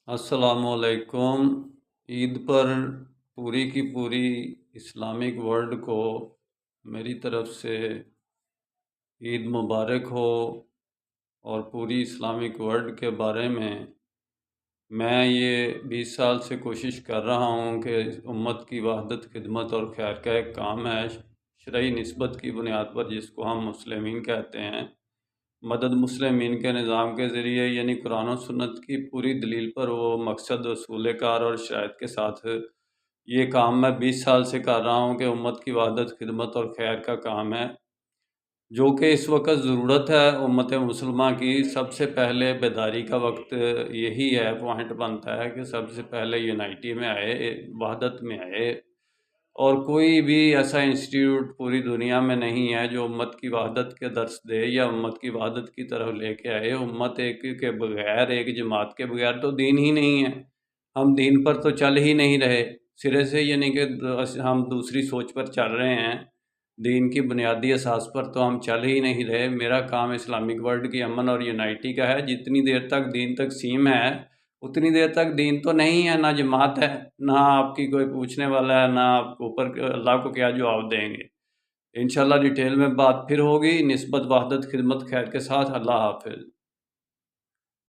अस्सलाम वालेकुम। ईद पर पूरी की पूरी इस्लामिक वर्ल्ड को मेरी तरफ से ईद मुबारक हो। और पूरी इस्लामिक वर्ल्ड के बारे में मैं ये 20 साल से कोशिश कर रहा हूँ कि उम्मत की वहदत, खिदमत और खैर का एक काम है शरई निस्बत की बुनियाद पर, जिसको हम मुस्लिमीन कहते हैं। मदद मुस्लिमीन के निज़ाम के ज़रिए यानी कुरान और सुन्नत की पूरी दलील पर वो मकसद, असूल कार और शराइत के साथ ये काम मैं 20 साल से कर रहा हूँ कि उम्मत की वहदत, खिदमत और खैर का काम है, जो कि इस वक्त ज़रूरत है उम्मत मुसलमा की। सबसे पहले बेदारी का वक्त यही है, पॉइंट बनता है कि सबसे पहले यूनाइटी में आए, वहदत में आए। और कोई भी ऐसा इंस्टीट्यूट पूरी दुनिया में नहीं है जो उम्मत की वहदत के दर्स दे या उम्मत की वहदत की तरफ लेके आए। उम्मत एक के बगैर, एक जमात के बगैर तो दीन ही नहीं है। हम दीन पर तो चल ही नहीं रहे सिरे से, यानी कि हम दूसरी सोच पर चल रहे हैं। दीन की बुनियादी असास पर तो हम चल ही नहीं रहे। मेरा काम इस्लामिक वर्ल्ड की अमन और यूनाइटी का है। जितनी देर तक दीन तकसीम है उतनी देर तक दीन तो नहीं है, ना जमात है, ना आपकी कोई पूछने वाला है, ना आपको ऊपर अल्लाह को क्या जवाब देंगे। इंशाल्लाह डिटेल में बात फिर होगी निस्बत, वहदत, खिदमत, खैर के साथ। अल्लाह हाफिज़।